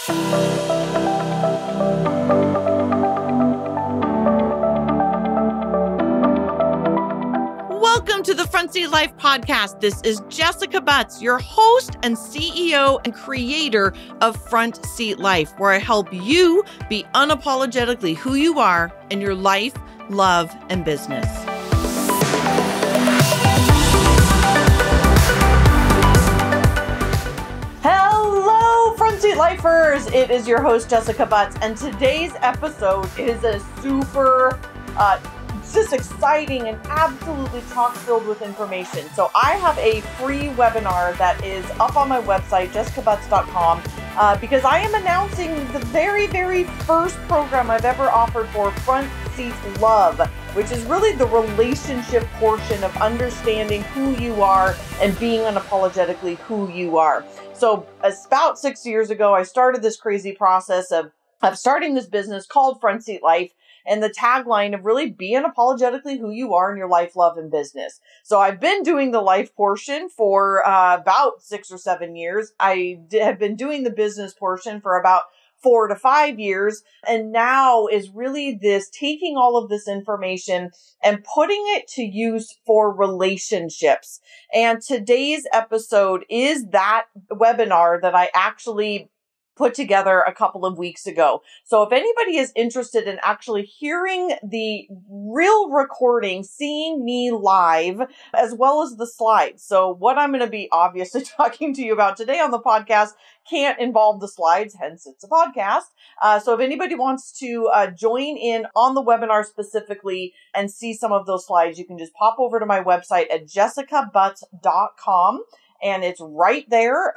Welcome to the Front Seat Life podcast. This is Jessica Butts, your host and CEO and creator of Front Seat Life, where I help you be unapologetically who you are in your life, love, and business. Hello, Front Seat Lifers. It is your host, Jessica Butts, and today's episode is a super just exciting and absolutely chock-filled with information. So I have a free webinar that is up on my website, jessicabutts.com, because I am announcing the very, very first program I've ever offered for Front Seat Love, which is really the relationship portion of understanding who you are and being unapologetically who you are. So about 6 years ago, I started this crazy process of starting this business called Front Seat Life, and the tagline of really be unapologetically who you are in your life, love, and business. So I've been doing the life portion for about 6 or 7 years. I have been doing the business portion for about 4 to 5 years. And now is really this taking all of this information and putting it to use for relationships. And today's episode is that webinar that I actually put together a couple of weeks ago. So if anybody is interested in actually hearing the real recording, seeing me live, as well as the slides. So what I'm going to be obviously talking to you about today on the podcast can't involve the slides, hence it's a podcast. So if anybody wants to join in on the webinar specifically and see some of those slides, you can just pop over to my website at jessicabutts.com. And it's right there.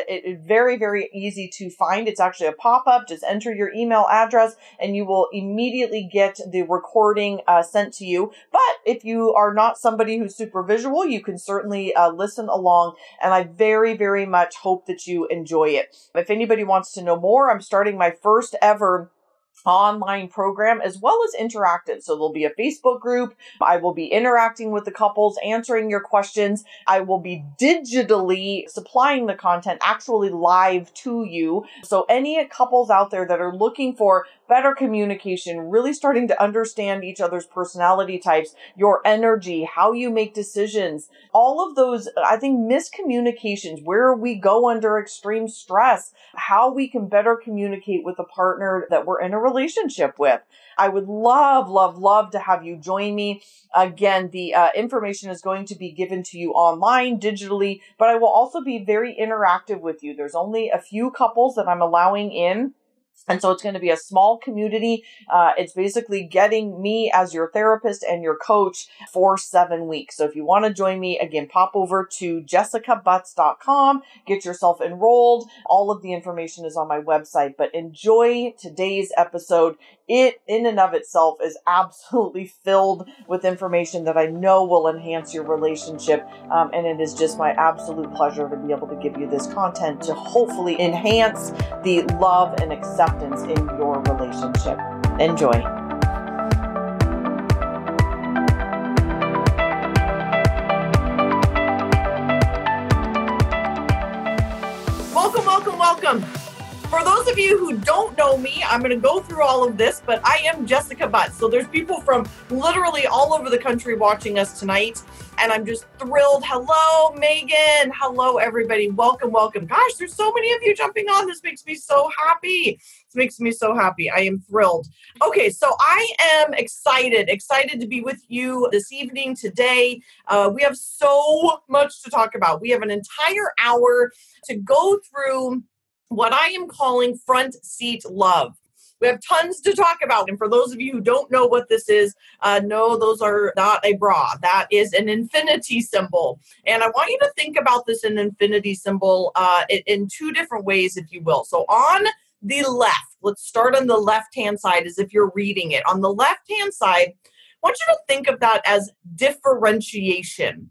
It's very, very easy to find. It's actually a pop-up. Just enter your email address and you will immediately get the recording sent to you. But if you are not somebody who's super visual, you can certainly listen along. And I very, very much hope that you enjoy it. If anybody wants to know more, I'm starting my first ever online program as well as interactive. So there'll be a Facebook group. I will be interacting with the couples, answering your questions. I will be digitally supplying the content actually live to you. So any couples out there that are looking for better communication, really starting to understand each other's personality types, your energy, how you make decisions, all of those, I think, miscommunications, where we go under extreme stress, how we can better communicate with the partner that we're in a relationship with. I would love, love, love to have you join me. Again, the information is going to be given to you online, digitally, but I will also be very interactive with you. There's only a few couples that I'm allowing in. And so it's going to be a small community. It's basically getting me as your therapist and your coach for 7 weeks. So if you want to join me, again, pop over to jessicabutts.com, get yourself enrolled. All of the information is on my website, but enjoy today's episode. It in and of itself is absolutely filled with information that I know will enhance your relationship. And it is just my absolute pleasure to be able to give you this content to hopefully enhance the love and acceptance in your relationship. Enjoy. Welcome, welcome, welcome. For those of you who don't know me, I'm going to go through all of this, but I am Jessica Butts. So there's people from literally all over the country watching us tonight, and I'm just thrilled. Hello, Megan. Hello, everybody. Welcome, welcome. Gosh, there's so many of you jumping on. This makes me so happy. This makes me so happy. I am thrilled. Okay, so I am excited to be with you this evening, today. We have so much to talk about. We have an entire hour to go through what I am calling front seat love. We have tons to talk about. And for those of you who don't know what this is, no, those are not a bra. That is an infinity symbol. And I want you to think about this an infinity symbol in two different ways, if you will. So on the left, let's start on the left-hand side as if you're reading it. On the left-hand side, I want you to think of that as differentiation.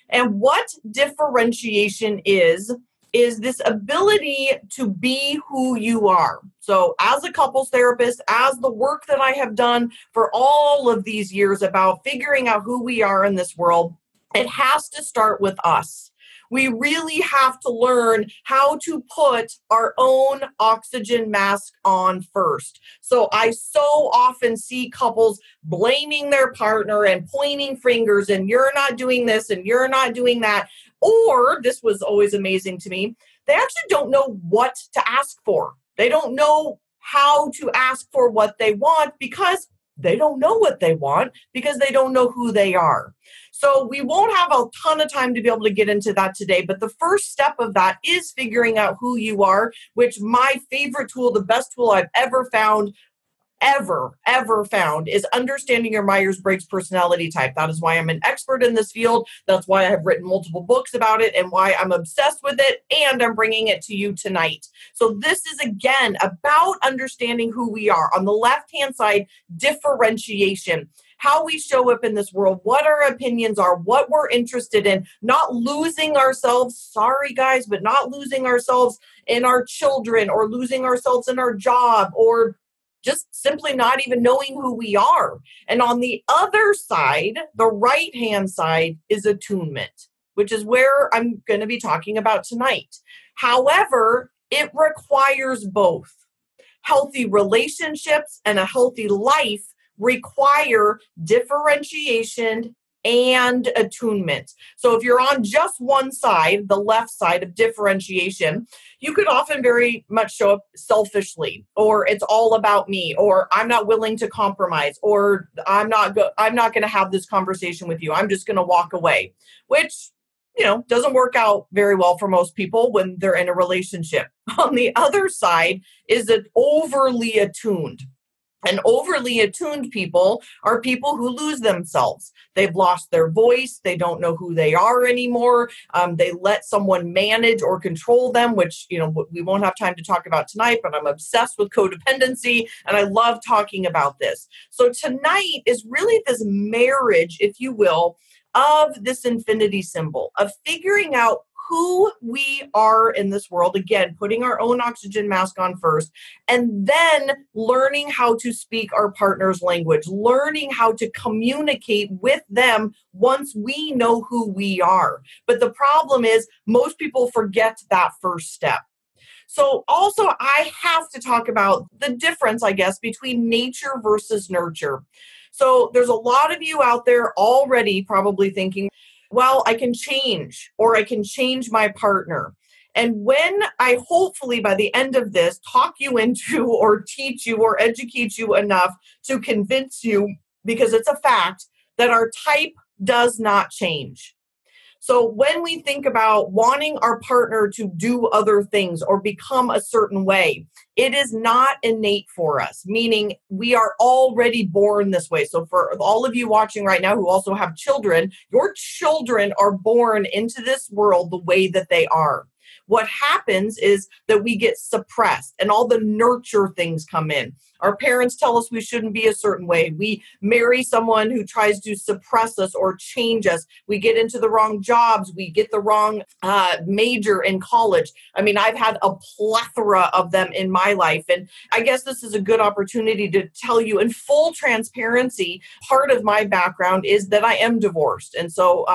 And what differentiation is this ability to be who you are. So as a couples therapist, as the work that I have done for all of these years about figuring out who we are in this world, it has to start with us. We really have to learn how to put our own oxygen mask on first. So I so often see couples blaming their partner and pointing fingers and you're not doing this and you're not doing that. Or this was always amazing to me. They actually don't know what to ask for. They don't know how to ask for what they want because they don't know what they want because they don't know who they are. So we won't have a ton of time to be able to get into that today. But the first step of that is figuring out who you are, which my favorite tool, the best tool I've ever found is understanding your Myers-Briggs personality type. That is why I'm an expert in this field. That's why I have written multiple books about it and why I'm obsessed with it. And I'm bringing it to you tonight. So this is, again, about understanding who we are. On the left-hand side, differentiation. How we show up in this world, what our opinions are, what we're interested in, not losing ourselves. Sorry, guys, but not losing ourselves in our children or losing ourselves in our job or just simply not even knowing who we are. And on the other side, the right-hand side is attunement, which is where I'm going to be talking about tonight. However, it requires both. Healthy relationships and a healthy life require differentiation and attunement. So if you're on just one side, the left side of differentiation, you could often very much show up selfishly, or it's all about me, or I'm not willing to compromise, or I'm not going to have this conversation with you. I'm just going to walk away, which doesn't work out very well for most people when they're in a relationship. On the other side is an overly attuned. And overly attuned people are people who lose themselves. They've lost their voice. They don't know who they are anymore. They let someone manage or control them, which, we won't have time to talk about tonight, but I'm obsessed with codependency and I love talking about this. So tonight is really this marriage, if you will, of this infinity symbol, of figuring out who we are in this world, again, putting our own oxygen mask on first, and then learning how to speak our partner's language, learning how to communicate with them once we know who we are. But the problem is most people forget that first step. So also, I have to talk about the difference, I guess, between nature versus nurture. So there's a lot of you out there already probably thinking, well, I can change, or I can change my partner. And when I hopefully by the end of this talk you into or teach you or educate you enough to convince you, because it's a fact, that our type does not change. So when we think about wanting our partner to do other things or become a certain way, it is not innate for us, meaning we are already born this way. So for all of you watching right now who also have children, your children are born into this world the way that they are. What happens is that we get suppressed and all the nurture things come in. Our parents tell us we shouldn't be a certain way. We marry someone who tries to suppress us or change us. We get into the wrong jobs. We get the wrong major in college. I mean, I've had a plethora of them in my life. And I guess this is a good opportunity to tell you in full transparency, part of my background is that I am divorced. And so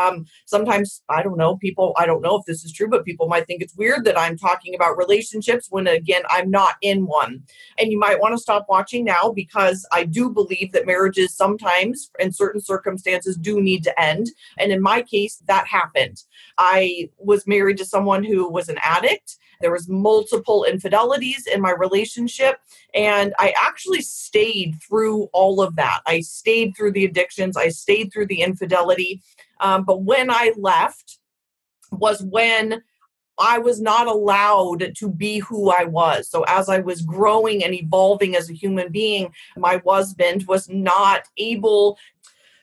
sometimes, I don't know if this is true, but people might think it's weird that I'm talking about relationships when, again, I'm not in one. And you might want to stop watching now because I do believe that marriages sometimes, in certain circumstances, do need to end. And in my case, that happened. I was married to someone who was an addict. There was multiple infidelities in my relationship. And I actually stayed through all of that. I stayed through the addictions. I stayed through the infidelity. But when I left was when I was not allowed to be who I was. So as I was growing and evolving as a human being, my husband was not able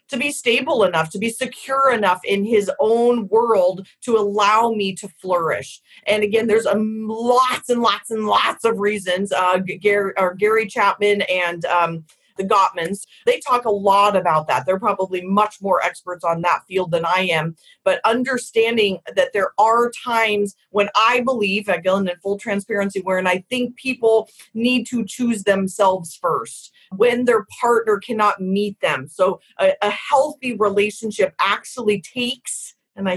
to be stable enough, to be secure enough in his own world to allow me to flourish. And again, there's lots and lots and lots of reasons. Gary Chapman and the Gottmans, they talk a lot about that. They're probably much more experts on that field than I am. But understanding that there are times when I believe, again, in full transparency, wherein I think people need to choose themselves first when their partner cannot meet them. So a healthy relationship actually takes and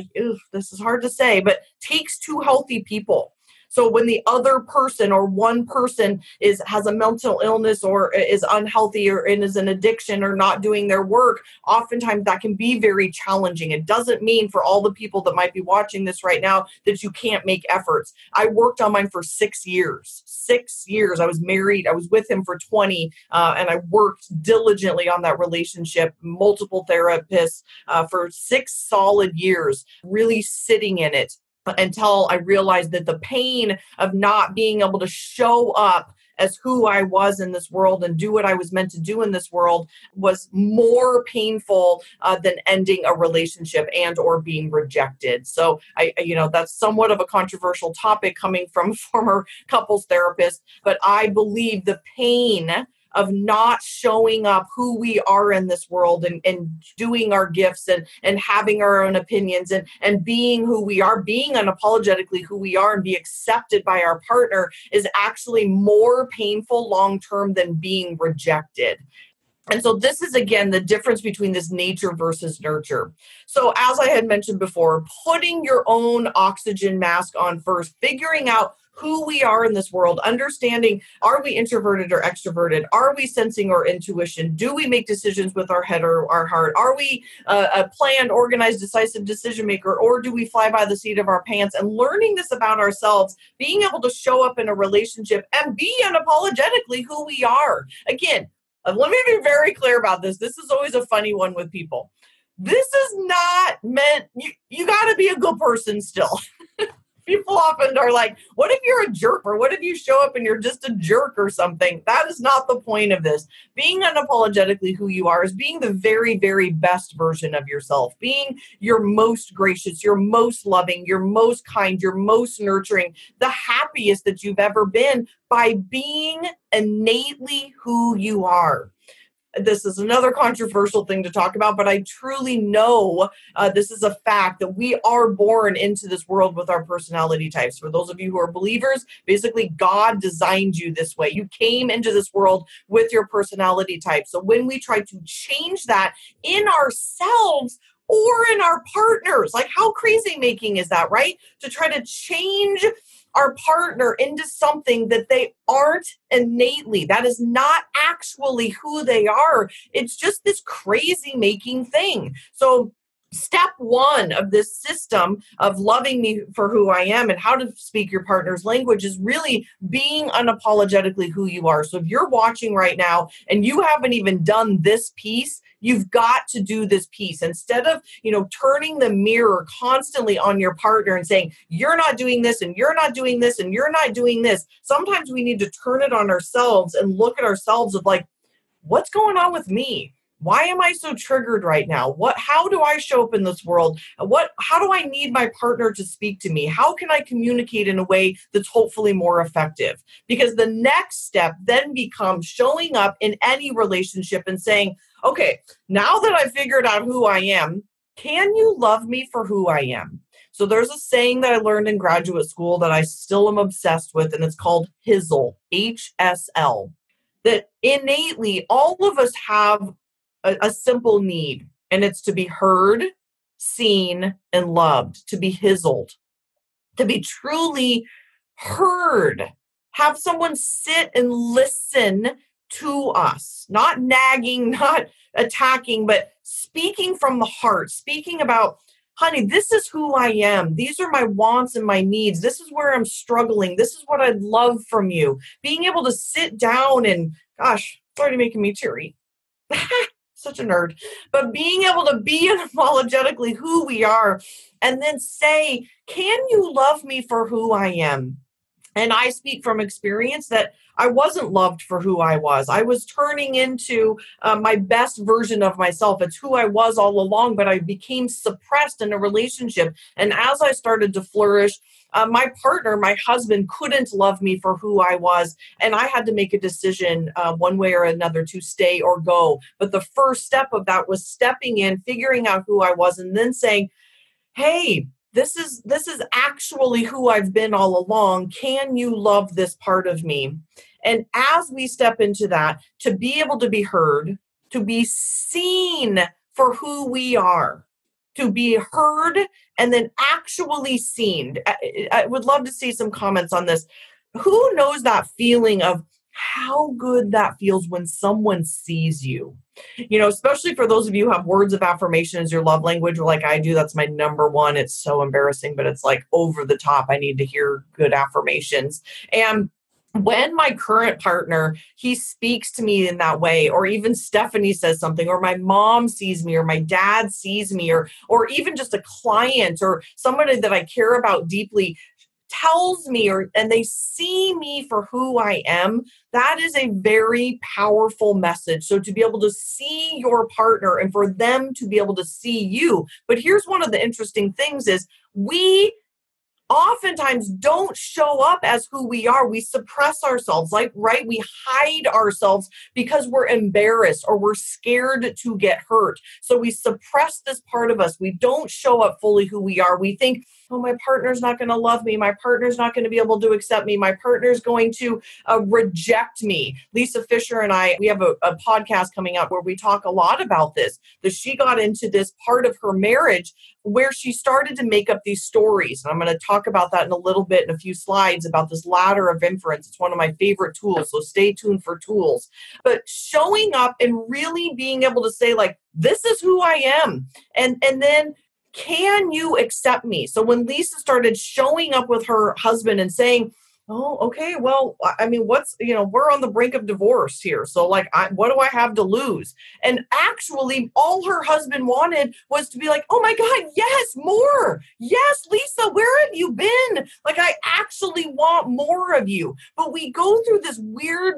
this is hard to say, but takes two healthy people. So when the other person or one person has a mental illness or is unhealthy or is an addiction or not doing their work, oftentimes that can be very challenging. It doesn't mean for all the people that might be watching this right now that you can't make efforts. I worked on mine for 6 years. 6 years. I was married. I was with him for 20, and I worked diligently on that relationship, multiple therapists for 6 solid years, really sitting in it until I realized that the pain of not being able to show up as who I was in this world and do what I was meant to do in this world was more painful than ending a relationship and or being rejected. So that's somewhat of a controversial topic coming from a former couples therapist, but I believe the pain of not showing up who we are in this world and doing our gifts and having our own opinions and being who we are, being unapologetically who we are and be accepted by our partner is actually more painful long-term than being rejected. And so this is, again, the difference between this nature versus nurture. So as I had mentioned before, putting your own oxygen mask on first, figuring out who we are in this world, understanding, are we introverted or extroverted? Are we sensing or intuition? Do we make decisions with our head or our heart? Are we a planned, organized, decisive decision maker, or do we fly by the seat of our pants? And learning this about ourselves, being able to show up in a relationship and be unapologetically who we are. Again, let me be very clear about this. This is always a funny one with people. This is not meant, you got to be a good person still. People often are like, what if you're a jerk? Or what if you show up and you're just a jerk or something? That is not the point of this. Being unapologetically who you are is being the very, very best version of yourself. Being your most gracious, your most loving, your most kind, your most nurturing, the happiest that you've ever been by being innately who you are. This is another controversial thing to talk about, but I truly know this is a fact that we are born into this world with our personality types. For those of you who are believers, basically God designed you this way. You came into this world with your personality type. So when we try to change that in ourselves or in our partners, like how crazy making is that, right? To try to change our partner into something that they aren't innately. That is not actually who they are. It's just this crazy making thing. So step one of this system of loving me for who I am and how to speak your partner's language is really being unapologetically who you are. So if you're watching right now and you haven't even done this piece, you've got to do this piece. Instead of, turning the mirror constantly on your partner and saying, you're not doing this and you're not doing this and you're not doing this. Sometimes we need to turn it on ourselves and look at ourselves of like, what's going on with me? Why am I so triggered right now? How do I show up in this world? How do I need my partner to speak to me? How can I communicate in a way that's hopefully more effective? Because the next step then becomes showing up in any relationship and saying, okay, now that I figured out who I am, can you love me for who I am? So there's a saying that I learned in graduate school that I still am obsessed with, and it's called HSL, HSL. That innately all of us have a simple need, and it's to be heard, seen, and loved, to be hizzled, to be truly heard. Have someone sit and listen to us, not nagging, not attacking, but speaking from the heart, speaking about, honey, this is who I am. These are my wants and my needs. This is where I'm struggling. This is what I'd love from you. Being able to sit down and, gosh, it's already making me teary. Such a nerd. But being able to be unapologetically who we are and then say, can you love me for who I am? And I speak from experience that I wasn't loved for who I was. I was turning into my best version of myself. It's who I was all along, but I became suppressed in a relationship. And as I started to flourish, my partner, my husband, couldn't love me for who I was. And I had to make a decision one way or another to stay or go. But the first step of that was stepping in, figuring out who I was, and then saying, hey, this is actually who I've been all along. Can you love this part of me? And as we step into that, to be able to be heard, to be seen for who we are, to be heard and then actually seen. I would love to see some comments on this. Who knows that feeling of how good that feels when someone sees you? Especially for those of you who have words of affirmation as your love language, or like I do, that's my number one. It's so embarrassing, but it's like over the top. I need to hear good affirmations. And when my current partner, he speaks to me in that way, or even Stephanie says something, or my mom sees me, or my dad sees me, or even just a client or somebody that I care about deeply tells me, and they see me for who I am, that is a very powerful message. So to be able to see your partner and for them to be able to see you. But here's one of the interesting things is we oftentimes don't show up as who we are. We suppress ourselves, right? We hide ourselves because we're embarrassed or we're scared to get hurt. So we suppress this part of us. We don't show up fully who we are. We think, oh, my partner's not going to love me. My partner's not going to be able to accept me. My partner's going to reject me. Lisa Fisher and I, we have a podcast coming up where we talk a lot about this, that she got into this part of her marriage where she started to make up these stories. And I'm going to talk about that in a little bit in a few slides about this ladder of inference. It's one of my favorite tools. So stay tuned for tools. But showing up and really being able to say, like, this is who I am. And then, can you accept me? So when Lisa started showing up with her husband and saying, oh, okay, well, I mean, we're on the brink of divorce here. So like, what do I have to lose? And actually all her husband wanted was to be like, oh my God, yes, more. Yes, Lisa, where have you been? Like, I actually want more of you. But we go through this weird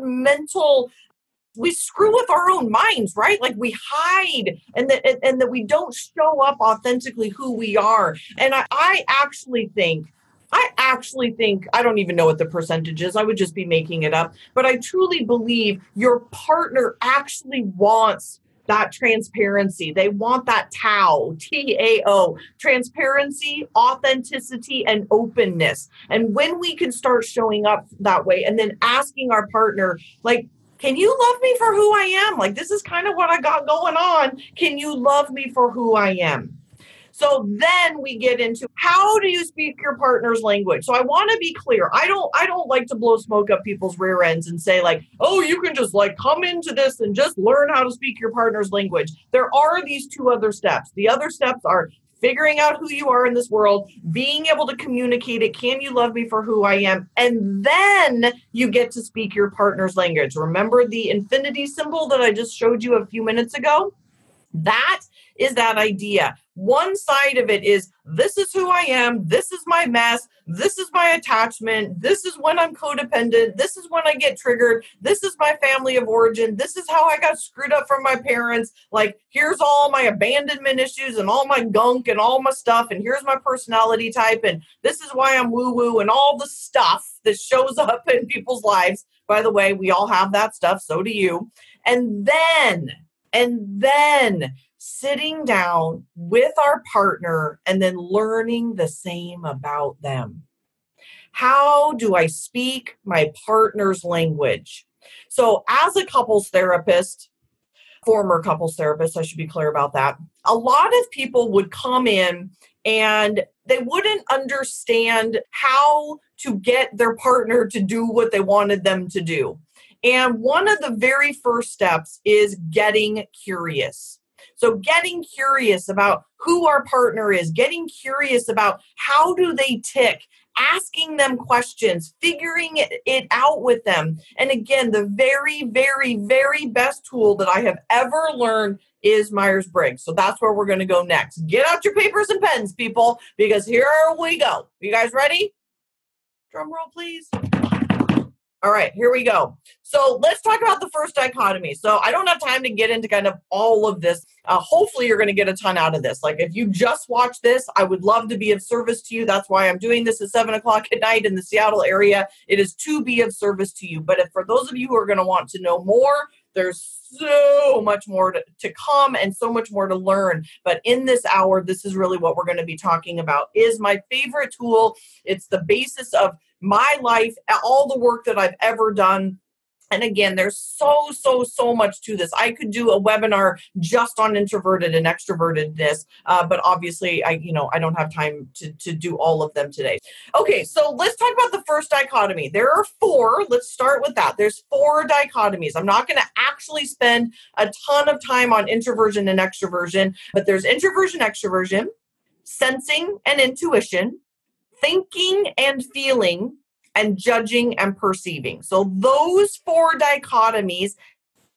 we screw with our own minds, right? Like we hide and that we don't show up authentically who we are. And I actually think, I don't even know what the percentage is. I would just be making it up. But I truly believe your partner actually wants that transparency. They want that TAO, transparency, authenticity, and openness. And when we can start showing up that way and then asking our partner, like, can you love me for who I am? Like, this is kind of what I got going on. Can you love me for who I am? So then we get into, how do you speak your partner's language? So I want to be clear. I don't like to blow smoke up people's rear ends and say like, oh, you can just like come into this and just learn how to speak your partner's language. There are these two other steps. The other steps are figuring out who you are in this world, being able to communicate it. Can you love me for who I am? And then you get to speak your partner's language. Remember the infinity symbol that I just showed you a few minutes ago? That is that idea. One side of it is, this is who I am. This is my mess. This is my attachment. This is when I'm codependent. This is when I get triggered. This is my family of origin. This is how I got screwed up from my parents. Like, here's all my abandonment issues and all my gunk and all my stuff. And here's my personality type. And this is why I'm woo-woo and all the stuff that shows up in people's lives. By the way, we all have that stuff. So do you. And then sitting down with our partner and then learning the same about them. How do I speak my partner's language? So as a couples therapist, former couples therapist, I should be clear about that, a lot of people would come in and they wouldn't understand how to get their partner to do what they wanted them to do. And one of the very first steps is getting curious. So getting curious about who our partner is, getting curious about how do they tick, asking them questions, figuring it out with them. And again, the very, very, very best tool that I have ever learned is Myers-Briggs. So that's where we're going to go next. Get out your papers and pens, people, because here we go. You guys ready? Drum roll, please. All right, here we go. So let's talk about the first dichotomy. So I don't have time to get into kind of all of this. Hopefully you're going to get a ton out of this. Like if you just watch this, I would love to be of service to you. That's why I'm doing this at 7:00 at night in the Seattle area. It is to be of service to you. But if for those of you who are going to want to know more, there's so much more to come and so much more to learn. But in this hour, this is really what we're going to be talking about, is my favorite tool. It's the basis of my life, all the work that I've ever done. And again, there's so much to this. I could do a webinar just on introverted and extrovertedness, but obviously, I don't have time to do all of them today. Okay, so let's talk about the first dichotomy. There are four. Let's start with that. There's four dichotomies. I'm not going to actually spend a ton of time on introversion and extroversion, but there's introversion, extroversion, sensing and intuition, thinking and feeling, and judging and perceiving. So those four dichotomies,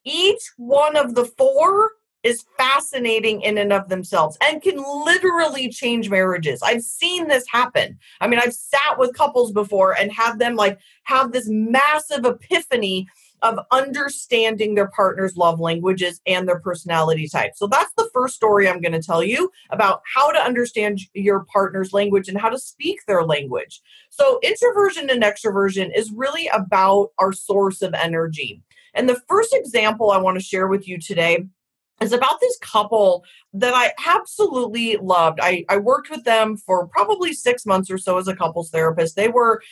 each one of the four is fascinating in and of themselves and can literally change marriages. I've seen this happen. I mean, I've sat with couples before and had them have this massive epiphany of understanding their partner's love languages and their personality type. So that's the first story I'm going to tell you about how to understand your partner's language and how to speak their language. So introversion and extroversion is really about our source of energy. And the first example I want to share with you today is about this couple that I absolutely loved. I worked with them for probably 6 months or so as a couples therapist. They were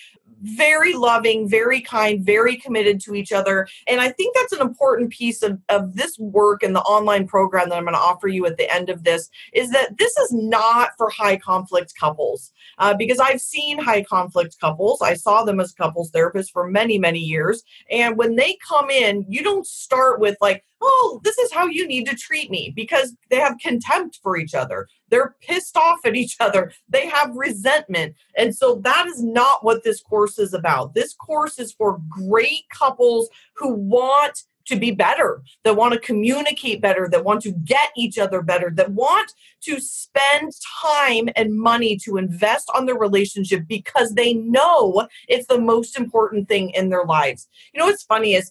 very loving, very kind, very committed to each other. And I think that's an important piece of this work and the online program that I'm going to offer you at the end of this is that this is not for high conflict couples. Because I've seen high conflict couples. I saw them as couples therapists for many, many years. And when they come in, you don't start with oh, this is how you need to treat me, because they have contempt for each other. They're pissed off at each other. They have resentment. And so that is not what this course is about. This course is for great couples who want to be better, that want to communicate better, that want to get each other better, that want to spend time and money to invest on their relationship because they know it's the most important thing in their lives. You know, what's funny is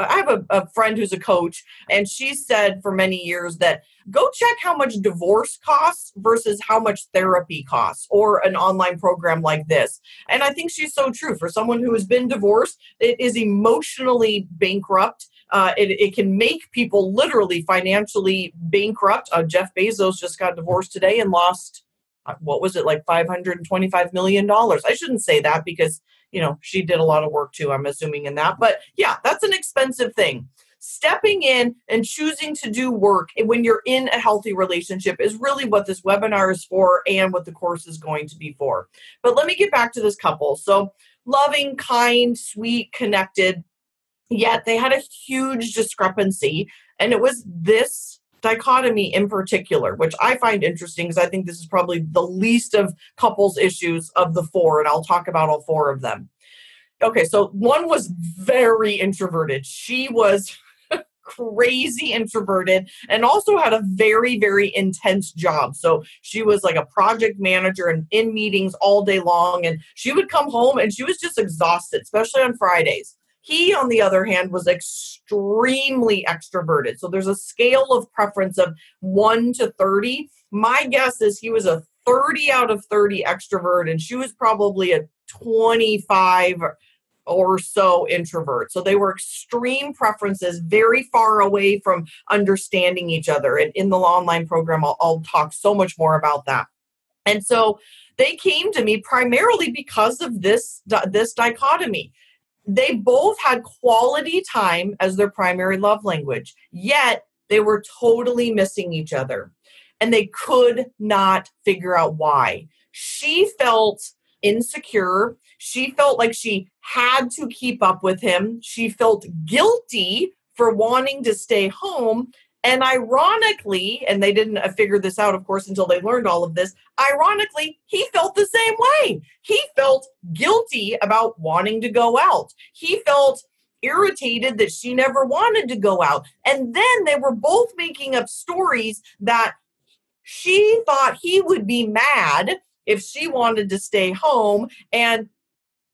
I have a friend who's a coach, and she said for many years that go check how much divorce costs versus how much therapy costs, or an online program like this. And I think she's so true. For someone who has been divorced, it is emotionally bankrupt. It can make people literally financially bankrupt. Jeff Bezos just got divorced today and lost, what was it, like $525 million. I shouldn't say that because she did a lot of work too, I'm assuming, in that. But yeah, that's an expensive thing. Stepping in and choosing to do work when you're in a healthy relationship is really what this webinar is for and what the course is going to be for. But let me get back to this couple. So loving, kind, sweet, connected, yet they had a huge discrepancy. And it was this dichotomy in particular, which I find interesting because I think this is probably the least of couples issues of the four, and I'll talk about all four of them. Okay, so one was very introverted. She was crazy introverted and also had a very, very intense job. So she was like a project manager and in meetings all day long, and she would come home and she was just exhausted, especially on Fridays. He, on the other hand, was extremely extroverted. So there's a scale of preference of 1 to 30. My guess is he was a 30 out of 30 extrovert, and she was probably a 25 or so introvert. So they were extreme preferences, very far away from understanding each other. And in the online program, I'll talk so much more about that. And so they came to me primarily because of this dichotomy. They both had quality time as their primary love language, yet they were totally missing each other. And they could not figure out why. She felt insecure. She felt like she had to keep up with him. She felt guilty for wanting to stay home. And ironically, and they didn't figure this out, of course, until they learned all of this, ironically, he felt the same way. He felt guilty about wanting to go out. He felt irritated that she never wanted to go out. And then they were both making up stories that she thought he would be mad if she wanted to stay home, and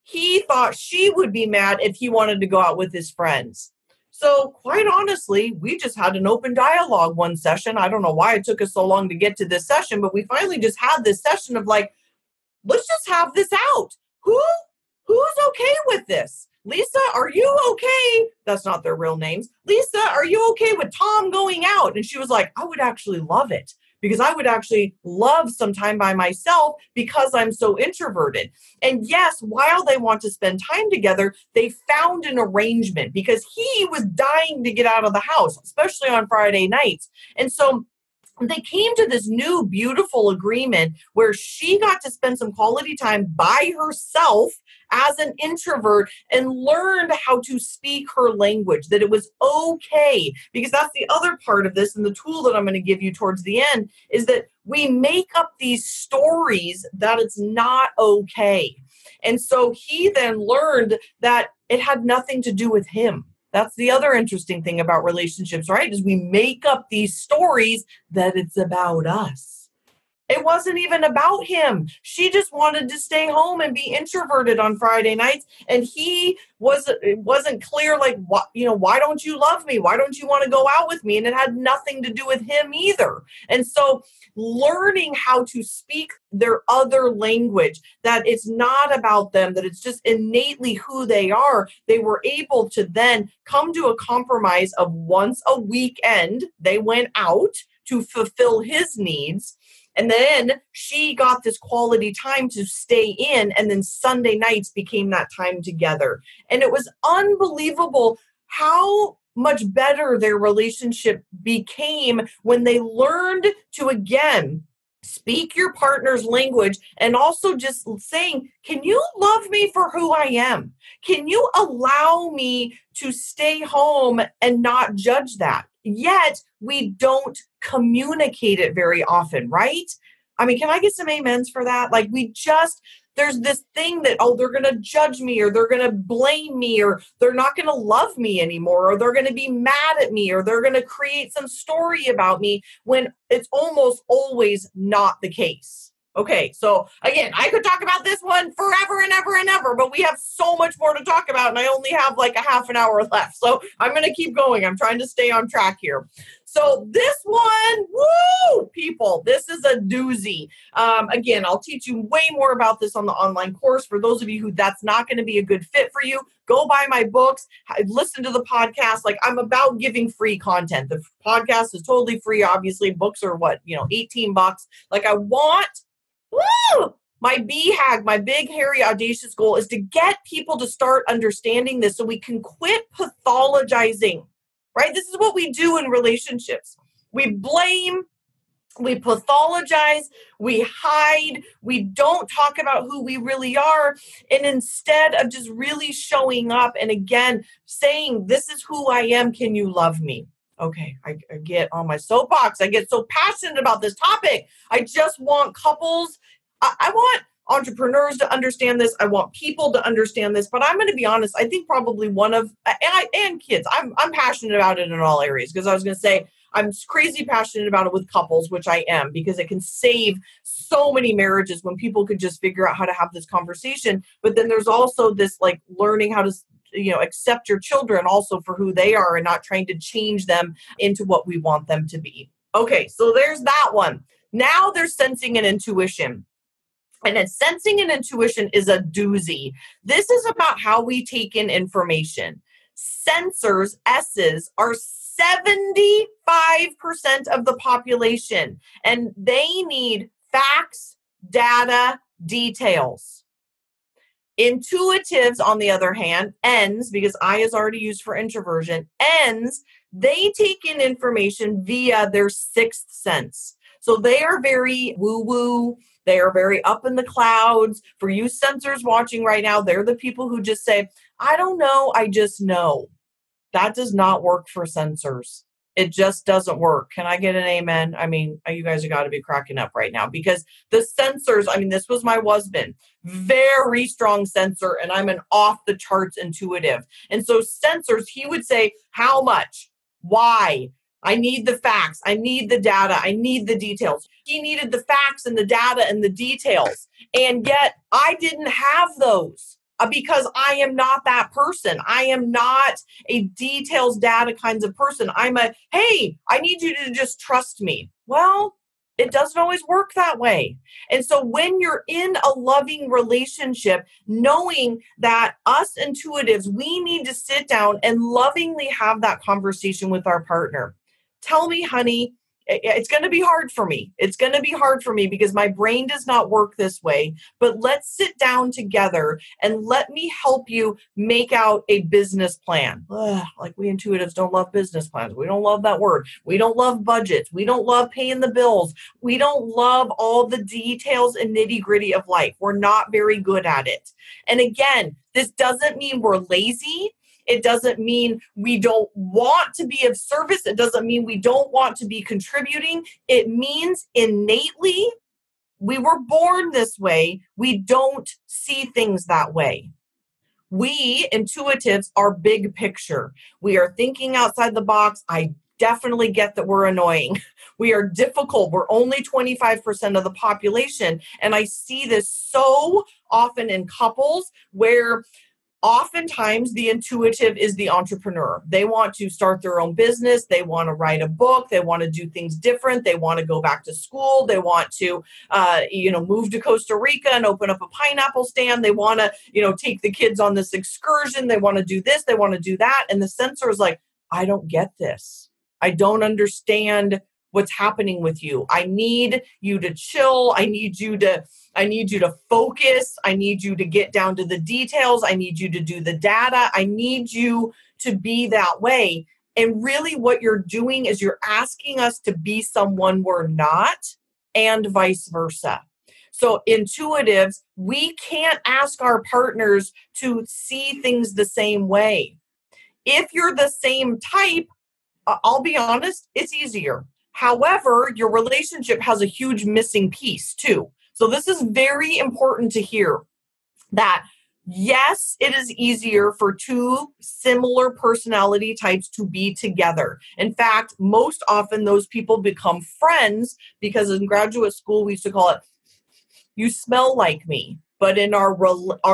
he thought she would be mad if he wanted to go out with his friends. So quite honestly, we just had an open dialogue one session. I don't know why it took us so long to get to this session, but we finally just had this session of let's just have this out. Who's okay with this? Lisa, are you okay? That's not their real names. Lisa, are you okay with Tom going out? And she was like, I would actually love it because I would actually love some time by myself because I'm so introverted. And yes, while they want to spend time together, they found an arrangement because he was dying to get out of the house, especially on Friday nights. And so they came to this new beautiful agreement where she got to spend some quality time by herself as an introvert and learned how to speak her language, that it was okay. Because that's the other part of this, and the tool that I'm going to give you towards the end is that we make up these stories that it's not okay. And so he then learned that it had nothing to do with him. That's the other interesting thing about relationships, right? Is we make up these stories that it's about us. It wasn't even about him. She just wanted to stay home and be introverted on Friday nights. And he wasn't clear, like, what, why don't you love me? Why don't you want to go out with me? And it had nothing to do with him either. And so learning how to speak their other language, that it's not about them, that it's just innately who they are, they were able to then come to a compromise of once a weekend, they went out to fulfill his needs. And then she got this quality time to stay in, and then Sunday nights became that time together. And it was unbelievable how much better their relationship became when they learned to, again, speak your partner's language, and also just saying, can you love me for who I am? Can you allow me to stay home and not judge that? Yet we don't communicate it very often, right? I mean, can I get some amens for that? Like, there's this thing that, they're going to judge me, or they're going to blame me, or they're not going to love me anymore, or they're going to be mad at me, or they're going to create some story about me, when it's almost always not the case. Okay, so again, I could talk about this one forever and ever and ever, but we have so much more to talk about, and I only have like a half an hour left. So I'm going to keep going. I'm trying to stay on track here. So this one, woo, people, this is a doozy. Again, I'll teach you way more about this on the online course. For those of you who that's not going to be a good fit for you, go buy my books, listen to the podcast. Like, I'm about giving free content. The podcast is totally free. Obviously, books are $18. Like, I want, my BHAG, my big, hairy, audacious goal is to get people to start understanding this so we can quit pathologizing, right? This is what we do in relationships. We blame, we pathologize, we hide, we don't talk about who we really are. And instead of just really showing up and, again, saying, this is who I am, can you love me? Okay, I get on my soapbox. I get so passionate about this topic. I just want couples. I want entrepreneurs to understand this. I want people to understand this. But I'm going to be honest. I think probably and kids. I'm passionate about it in all areas, because I was going to say I'm crazy passionate about it with couples, which I am, because it can save so many marriages when people could just figure out how to have this conversation. But then there's also this, like, learning how to accept your children also for who they are and not trying to change them into what we want them to be. Okay, so there's that one. Now there's sensing and intuition. And sensing and intuition is a doozy. This is about how we take in information. Sensors, S's, are 75% of the population, and they need facts, data, details. Intuitives, on the other hand, N's, because I is already used for introversion, N's, they take in information via their sixth sense. So they are very woo-woo. They are very up in the clouds. For you sensors watching right now, they're the people who just say, I don't know, I just know. That does not work for sensors. It just doesn't work. Can I get an amen? I mean, you guys have got to be cracking up right now, because the sensors, this was my husband, very strong sensor, and I'm an off the charts intuitive. And so sensors, he would say, how much? Why? I need the facts. I need the data. I need the details. He needed the facts and the data and the details. And yet I didn't have those. Because I am not that person. I am not a details, data kinds of person. I'm hey, I need you to just trust me. Well, it doesn't always work that way. And so when you're in a loving relationship, knowing that us intuitives, we need to sit down and lovingly have that conversation with our partner. Tell me, honey, It's going to be hard for me. It's going to be hard for me because my brain does not work this way. But let's sit down together and let me help you make out a business plan. Ugh, like we intuitives don't love business plans. We don't love that word. We don't love budgets. We don't love paying the bills. We don't love all the details and nitty-gritty of life. We're not very good at it. And again, this doesn't mean we're lazy. It doesn't mean we don't want to be of service. It doesn't mean we don't want to be contributing. It means innately, we were born this way. We don't see things that way. We intuitives are big picture. We are thinking outside the box. I definitely get that we're annoying. We are difficult. We're only 25% of the population. And I see this so often in couples where oftentimes the intuitive is the entrepreneur. They want to start their own business. They want to write a book. They want to do things different. They want to go back to school. They want to, move to Costa Rica and open up a pineapple stand. They want to, take the kids on this excursion. They want to do this. They want to do that. And the sensor is like, I don't get this. I don't understand what's happening with you. I need you to chill. I need you to focus. I need you to get down to the details. I need you to do the data. I need you to be that way. And really what you're doing is you're asking us to be someone we're not, and vice versa. So intuitives, we can't ask our partners to see things the same way. If you're the same type, I'll be honest, it's easier. However, your relationship has a huge missing piece too. So this is very important to hear that, yes, it is easier for two similar personality types to be together. In fact, most often those people become friends because in graduate school, we used to call it, you smell like me. But in our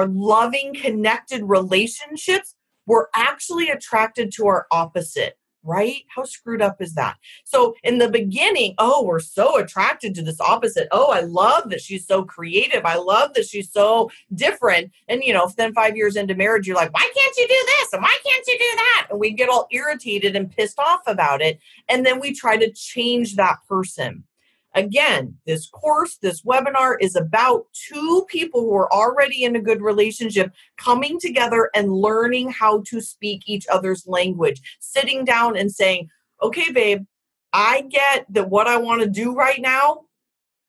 loving, connected relationships, we're actually attracted to our opposite. Right? How screwed up is that? So in the beginning, we're so attracted to this opposite. I love that she's so creative. I love that she's so different. And, then 5 years into marriage, you're like, why can't you do this? And why can't you do that? And we get all irritated and pissed off about it. And then we try to change that person. Again, this course, this webinar is about two people who are already in a good relationship coming together and learning how to speak each other's language, sitting down and saying, okay, babe, I get that what I want to do right now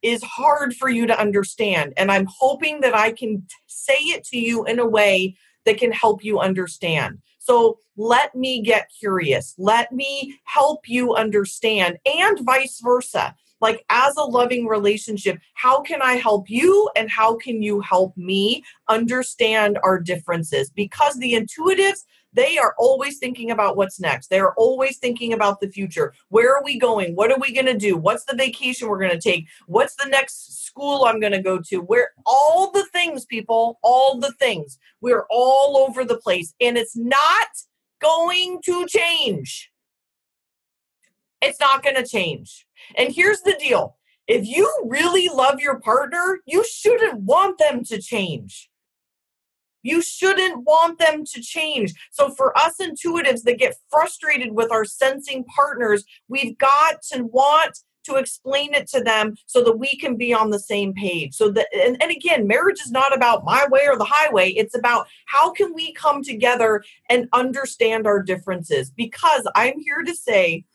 is hard for you to understand. And I'm hoping that I can say it to you in a way that can help you understand. So let me get curious. Let me help you understand, and vice versa. Like as a loving relationship, how can I help you and how can you help me understand our differences? Because the intuitives, they are always thinking about what's next. They are always thinking about the future. Where are we going? What are we going to do? What's the vacation we're going to take? What's the next school I'm going to go to? Where all the things, people, all the things. We're all over the place and it's not going to change. It's not going to change. And here's the deal. If you really love your partner, you shouldn't want them to change. You shouldn't want them to change. So for us intuitives that get frustrated with our sensing partners, we've got to want to explain it to them so that we can be on the same page. So that, and again, marriage is not about my way or the highway. It's about how can we come together and understand our differences? Because I'm here to say,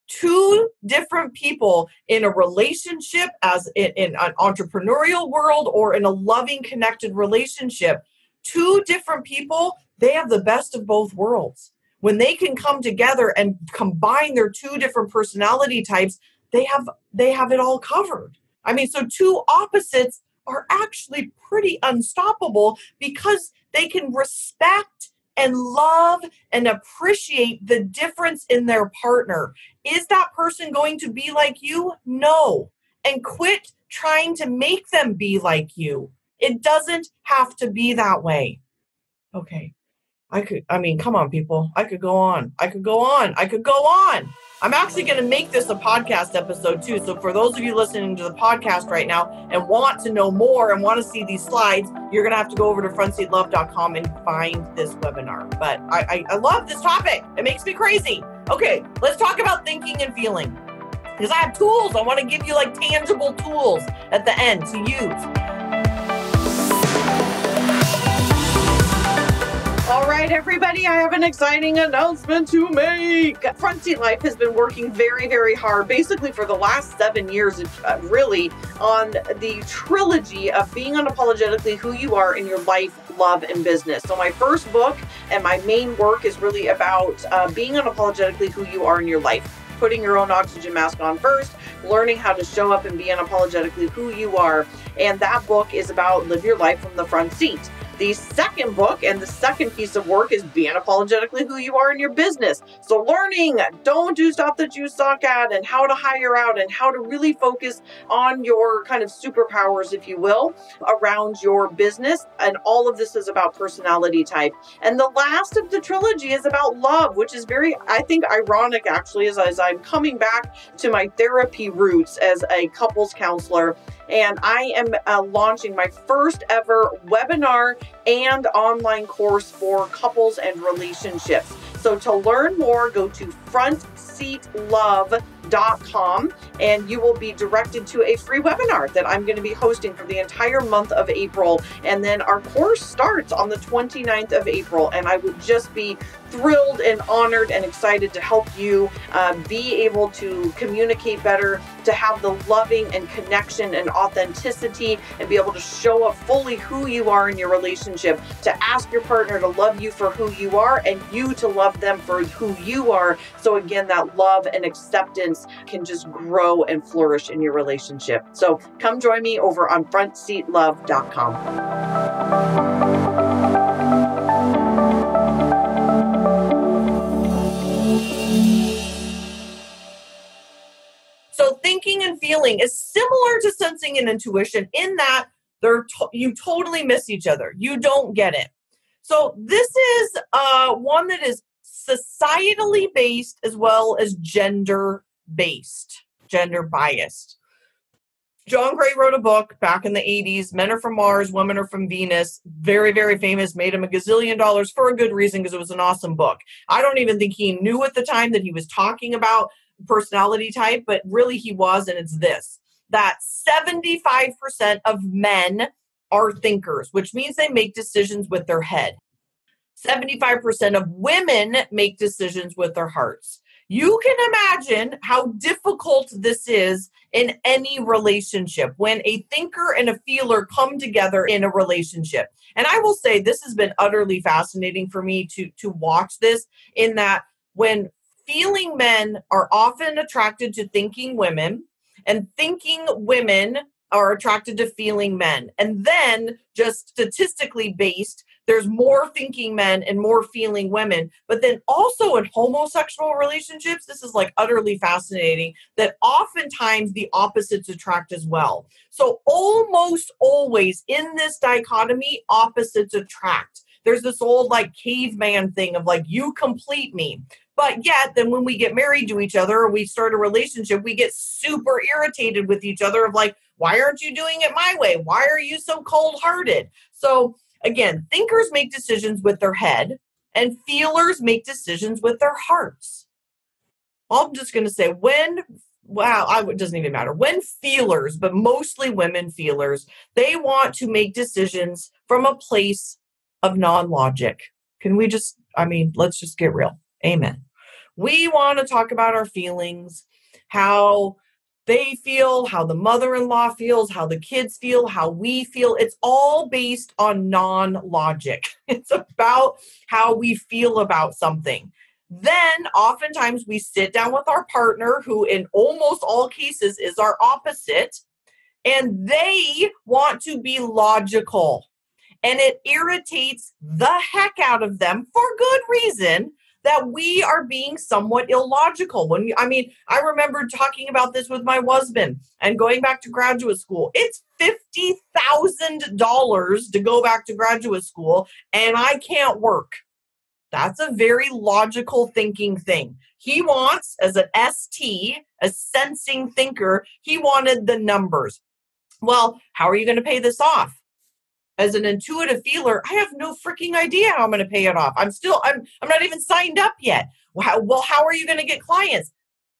two different people in a relationship, as in an entrepreneurial world or in a loving, connected relationship, two different people, they have the best of both worlds. When they can come together and combine their two different personality types, they have it all covered. I mean, so two opposites are actually pretty unstoppable because they can respect and love and appreciate the difference in their partner. Is that person going to be like you? No. And quit trying to make them be like you. It doesn't have to be that way. Okay. Come on, people. I could go on. I'm actually going to make this a podcast episode too. So for those of you listening to the podcast right now and want to know more and want to see these slides, you're going to have to go over to frontseatlove.com and find this webinar. But I love this topic. It makes me crazy. Okay, let's talk about thinking and feeling. because I have tools. I want to give you like tangible tools at the end to use. All right, everybody, I have an exciting announcement to make. Front Seat Life has been working very, very hard, basically for the last 7 years, really, on the trilogy of being unapologetically who you are in your life, love, and business. So my first book and my main work is really about being unapologetically who you are in your life. Putting your own oxygen mask on first, learning how to show up and be unapologetically who you are. And that book is about live your life from the front seat. The second book and the second piece of work is be unapologetically who you are in your business. So learning, don't do stuff that you suck at, and how to hire out and how to really focus on your kind of superpowers, if you will, around your business. And all of this is about personality type. And the last of the trilogy is about love, which is very, I think, ironic actually, as I'm coming back to my therapy roots as a couples counselor. And I am launching my first ever webinar and online course for couples and relationships. So to learn more, go to frontseatlove.com and you will be directed to a free webinar that I'm going to be hosting for the entire month of April. And then our course starts on the 29th of April. And I would just be thrilled and honored and excited to help you be able to communicate better, to have the loving and connection and authenticity, and be able to show up fully who you are in your relationship, to ask your partner to love you for who you are and you to love them for who you are. So again, that love and acceptance can just grow and flourish in your relationship. So come join me over on frontseatlove.com. So thinking and feeling is similar to sensing and intuition in that you totally miss each other. You don't get it. So this is one that is societally based as well as gender biased. John Gray wrote a book back in the 80s, Men Are From Mars, Women Are From Venus. Very, very famous, made him $1 gazillion for a good reason because it was an awesome book. I don't even think he knew at the time that he was talking about personality type, but really he was, and it's this, that 75% of men are thinkers, which means they make decisions with their head. 75% of women make decisions with their hearts. You can imagine how difficult this is in any relationship when a thinker and a feeler come together in a relationship. And I will say this has been utterly fascinating for me to watch this, in that when feeling men are often attracted to thinking women, and thinking women are attracted to feeling men. And then just statistically based, there's more thinking men and more feeling women. But then also in homosexual relationships, this is like utterly fascinating, that oftentimes the opposites attract as well. So almost always in this dichotomy, opposites attract. There's this old like caveman thing of like, you complete me. But yet, then when we get married to each other or we start a relationship, we get super irritated with each other of like, why aren't you doing it my way? Why are you so cold-hearted? So again, thinkers make decisions with their head and feelers make decisions with their hearts. I'm just going to say it doesn't even matter. When feelers, but mostly women feelers, they want to make decisions from a place of non-logic. Let's just get real. Amen. We want to talk about our feelings, how they feel, how the mother-in-law feels, how the kids feel, how we feel. It's all based on non-logic. It's about how we feel about something. Then oftentimes we sit down with our partner, who in almost all cases is our opposite, and they want to be logical. And it irritates the heck out of them for good reason that we are being somewhat illogical. I remember talking about this with my husband and going back to graduate school. It's $50,000 to go back to graduate school, and I can't work. That's a very logical thinking thing. He wants, as an ST, a sensing thinker, he wanted the numbers. Well, how are you going to pay this off? As an intuitive feeler, I have no freaking idea how I'm going to pay it off. I'm not even signed up yet. How are you going to get clients?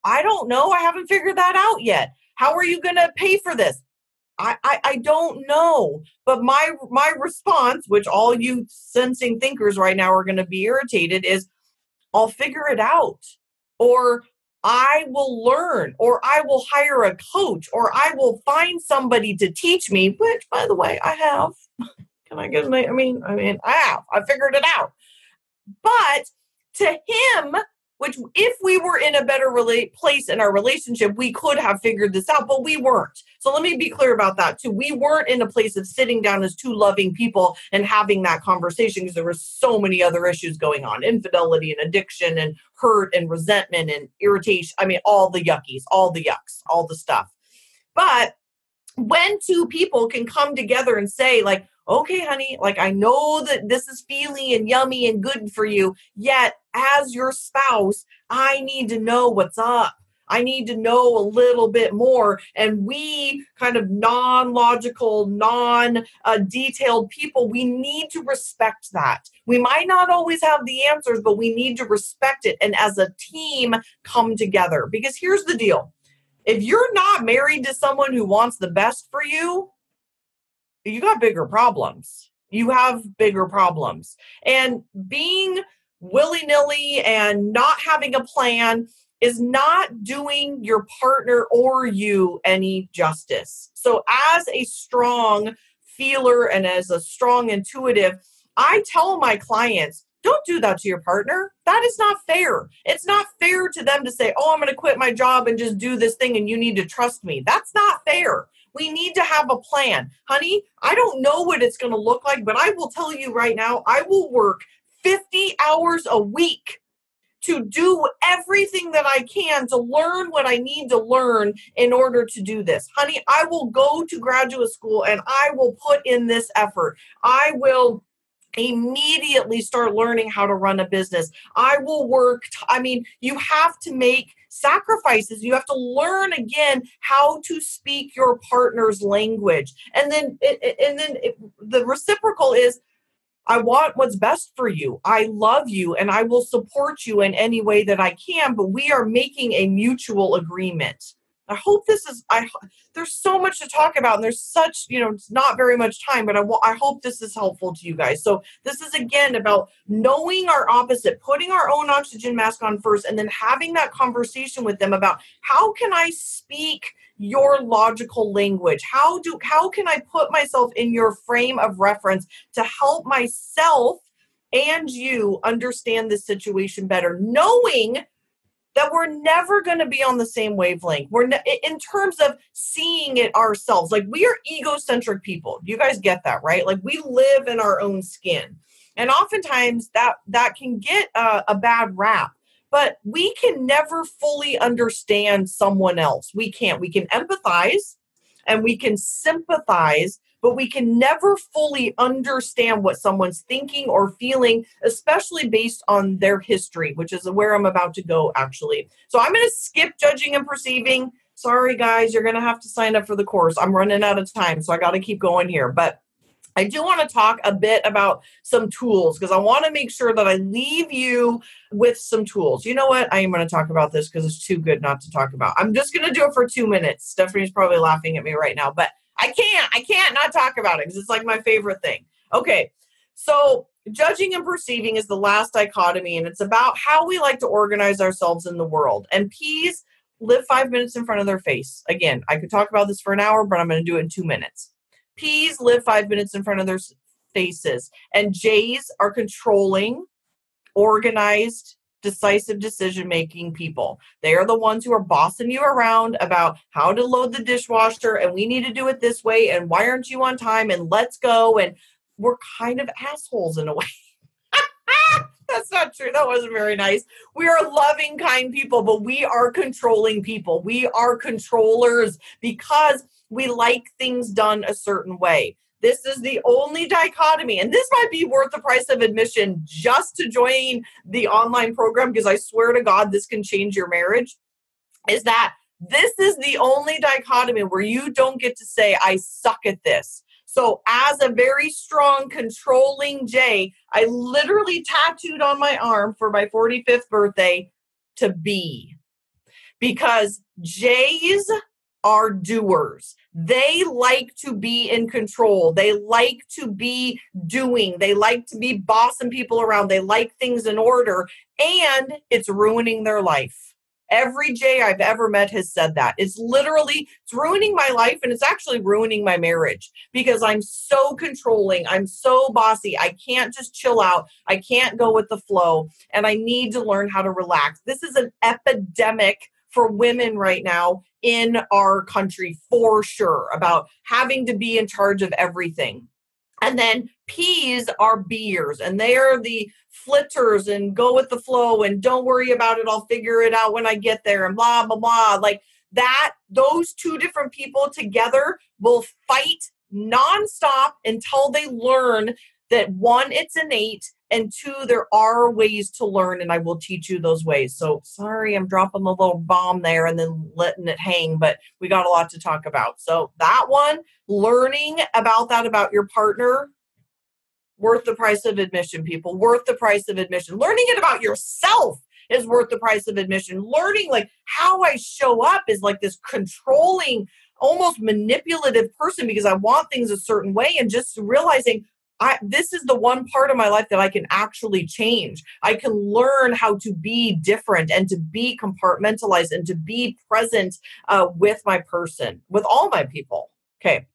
I don't know. I haven't figured that out yet. How are you going to pay for this? I don't know. But my response, which all you sensing thinkers right now are going to be irritated, is I'll figure it out. Or I will learn, or I will hire a coach, or I will find somebody to teach me, which by the way, I have. Can I get I have. I figured it out. But to him, which if we were in a better place in our relationship, we could have figured this out, but we weren't. So let me be clear about that too. We weren't in a place of sitting down as two loving people and having that conversation because there were so many other issues going on: infidelity and addiction and hurt and resentment and irritation. I mean, all the yuckies, all the yucks, all the stuff. But when two people can come together and say, like, okay, honey, like, I know that this is feely and yummy and good for you, yet as your spouse, I need to know what's up. I need to know a little bit more. And we kind of non-logical, non-detailed people, we need to respect that. We might not always have the answers, but we need to respect it. And as a team, come together. Because here's the deal. If you're not married to someone who wants the best for you, you got bigger problems. You have bigger problems. And being willy-nilly and not having a plan is not doing your partner or you any justice. So as a strong feeler and as a strong intuitive, I tell my clients, don't do that to your partner. That is not fair. It's not fair to them to say, oh, I'm going to quit my job and just do this thing and you need to trust me. That's not fair. We need to have a plan. Honey, I don't know what it's going to look like, but I will tell you right now, I will work 50 hours a week to do everything that I can to learn what I need to learn in order to do this. Honey, I will go to graduate school and I will put in this effort. I will immediately start learning how to run a business. I will work. You have to make sacrifices. You have to learn again how to speak your partner's language. And then the reciprocal is, I want what's best for you. I love you and I will support you in any way that I can, but we are making a mutual agreement. I hope there's so much to talk about and there's such, it's not very much time, but I hope this is helpful to you guys. So this is again about knowing our opposite, putting our own oxygen mask on first, and then having that conversation with them about how can I speak your logical language? How can I put myself in your frame of reference to help myself and you understand this situation better, knowing that we're never going to be on the same wavelength. In terms of seeing it ourselves. Like, we are egocentric people. You guys get that, right? Like, we live in our own skin. And oftentimes that can get a bad rap. But we can never fully understand someone else. We can't. We can empathize and we can sympathize, but we can never fully understand what someone's thinking or feeling, especially based on their history, which is where I'm about to go, actually. So I'm going to skip judging and perceiving. Sorry, guys, you're going to have to sign up for the course. I'm running out of time, so I got to keep going here. But I do want to talk a bit about some tools because I want to make sure that I leave you with some tools. You know what? I am going to talk about this because it's too good not to talk about. I'm just going to do it for 2 minutes. Stephanie's probably laughing at me right now, but I can't not talk about it because it's like my favorite thing. Okay. So judging and perceiving is the last dichotomy, and it's about how we like to organize ourselves in the world. And P's live 5 minutes in front of their face. Again, I could talk about this for an hour, but I'm going to do it in 2 minutes. P's live 5 minutes in front of their faces. And J's are controlling, organized, decisive decision-making people. They are the ones who are bossing you around about how to load the dishwasher, and we need to do it this way, and why aren't you on time, and let's go. And we're kind of assholes in a way. That's not true. That wasn't very nice. We are loving, kind people, but we are controlling people. We are controllers because we like things done a certain way. This is the only dichotomy. And this might be worth the price of admission just to join the online program, because I swear to God, this can change your marriage, is that this is the only dichotomy where you don't get to say, I suck at this. So as a very strong, controlling J, I literally tattooed on my arm for my 45th birthday to be. because J's are doers. They like to be in control. They like to be doing. They like to be bossing people around. They like things in order, and it's ruining their life. Every J I've ever met has said that. It's ruining my life, and it's actually ruining my marriage because I'm so controlling. I'm so bossy. I can't just chill out. I can't go with the flow, and I need to learn how to relax. This is an epidemic for women right now in our country, for sure, about having to be in charge of everything. And then P's are B'ers, and they are the flitters and go with the flow and don't worry about it. I'll figure it out when I get there and blah, blah, blah. Like that, those two different people together will fight nonstop until they learn that one, it's innate, and two, there are ways to learn, and I will teach you those ways. So sorry, I'm dropping the little bomb there and then letting it hang, but we got a lot to talk about. So that one, learning about that, about your partner, worth the price of admission, people, worth the price of admission. Learning it about yourself is worth the price of admission. Learning like how I show up is like this controlling, almost manipulative person because I want things a certain way, and just realizing this is the one part of my life that I can actually change. I can learn how to be different and to be compartmentalized and to be present with my person, with all my people. Okay.